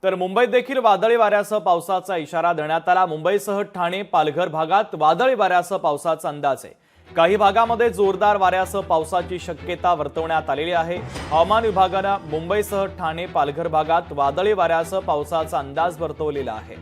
तर मुंबईत देखील वादळी वाऱ्यासह पावसाचा इशारा देण्यात आला। मुंबईसह ठाणे, पालघर भागात वादळी वाऱ्यासह पावसाचा अंदाज आहे। काही भागामध्ये जोरदार वाऱ्यासह पावसाची शक्यता वर्तवण्यात आलेली आहे। हवामान विभागाने मुंबईसह ठाणे, पालघर भागात वादळी वाऱ्यासह पावसाचा अंदाज वर्तवलेला आहे।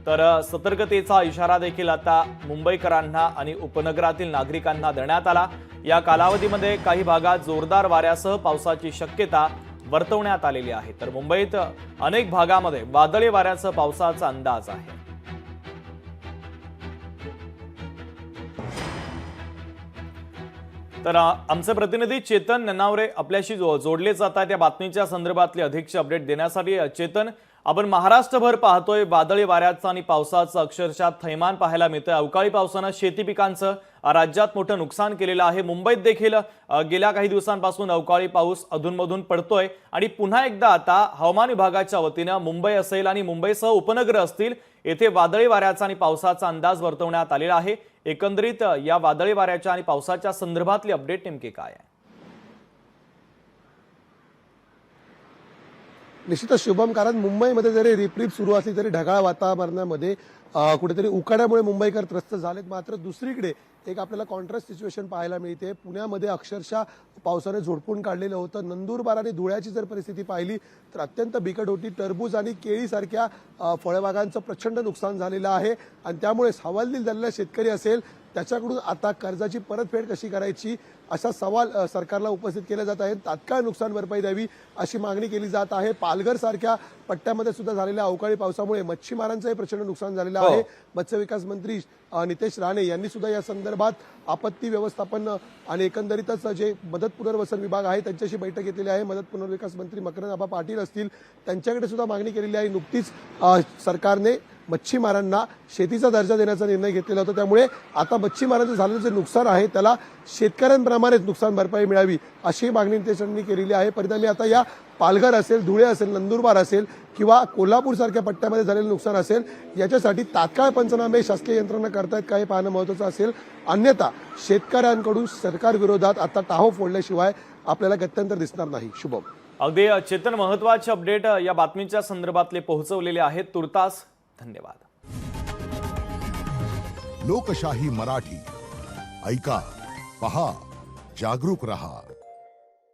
तर सतर्कतेचा इशारा देखील आता मुंबईकरांना आणि उपनगरातील नागरिकांना देण्यात आला। या कालावधीमध्ये काही भागात जोरदार वाऱ्यासह पावसाची शक्यता वर्तवण्यात आलेली आहे। तर मुंबईत अनेक भागामध्ये वादळी वाऱ्यासह पावसाचा अंदाज आहे। तर आमचे प्रतिनिधी चेतन ननावरे आपल्याशी जोडले जात आहेत या बातमीच्या संदर्भातले अधिकचे अपडेट देण्यासाठी। चेतन, आपण महाराष्ट्रभर पाहतोय वादळी वाऱ्याचा आणि पावसाचं अक्षरशः थैमान पाहायला मिळतंय। अवकाळी पावसानं शेती पिकांचं राज्यात मोठं नुकसान केलेलं आहे। मुंबईत देखील गेल्या काही दिवसांपासून अवकाळी पाऊस अधूनमधून पडतोय आणि पुन्हा एकदा आता हवामान विभागाच्या वतीनं मुंबई असेल आणि मुंबईसह उपनगर असतील येथे वादळी वाऱ्याचा आणि पावसाचा अंदाज वर्तवण्यात आलेला आहे। एकंदरीत या वादळी वाऱ्याच्या आणि पावसाच्या संदर्भातले अपडेट नेमके काय आहे? निश्चितच शुभम, कारण मुंबईमध्ये जरी रिपरिप सुरू असली तरी ढगाळ वातावरणामध्ये कुठेतरी उकाड्यामुळे मुंबईकर त्रस्त झालेत। मात्र दुसरीकडे एक आपल्याला कॉन्ट्रास्ट सिच्युएशन पाहायला मिळते। पुण्यामध्ये अक्षरशः पावसाने झोडपून काढलेलं होतं। नंदुरबार आणि धुळ्याची जर परिस्थिती पाहिली तर अत्यंत बिकट होती। टरबूज आणि केळीसारख्या फळबागांचं प्रचंड नुकसान झालेलं आहे आणि त्यामुळे हवालदिल झालेला शेतकरी असेल त्याच्याकडून आता कर्जाची परतफेड कशी करायची असा सवाल सरकारला उपस्थित केला जात आहे। तात्काळ नुकसान भरपाई द्यावी अशी मागणी केली जात आहे। पालघर सारख्या पट्ट्यामध्ये सुद्धा झालेल्या अवकाळी पावसामुळे मच्छीमारांचंही प्रचंड नुकसान झालेलं आहे। मत्स्य विकास मंत्री नितेश राणे यांनी सुद्धा या संदर्भात आपत्ती व्यवस्थापन आणि एकंदरीतच जे मदत पुनर्वसन विभाग आहे त्यांच्याशी बैठक घेतलेली आहे। मदत पुनर्विकास मंत्री मकरंद आबा पाटील असतील त्यांच्याकडे सुद्धा मागणी केलेली आहे। नुकतीच सरकारने मच्छीमारांना शेतीचा दर्जा देण्याचा निर्णय घेतलेला होता। त्यामुळे आता मच्छीमारांचं झालेलं जे नुकसान आहे त्याला शेतकऱ्यांप्रमाणेच नुकसान भरपाई मिळावी अशी मागणी नितेशांनी केलेली आहे। परिणामी आता या पालघर असेल, धुळे असेल, नंदुरबार असेल किंवा कोल्हापूर सारख्या पट्ट्यामध्ये झालेलं नुकसान असेल याच्यासाठी तात्काळ पंचनामे शासकीय यंत्रणा करतायत काय पाहणं महत्त्वाचं असेल। अन्यथा शेतकऱ्यांकडून सरकार विरोधात आता टाहो फोडल्याशिवाय आपल्याला गत्यंतर दिसणार नाही। शुभम, अगदी चेतन, महत्त्वाचे अपडेट या बातमीच्या संदर्भातले पोहोचवलेले आहेत। तुर्तास धन्यवाद। लोकशाही मराठी ऐका, पहा, जागरूक रहा।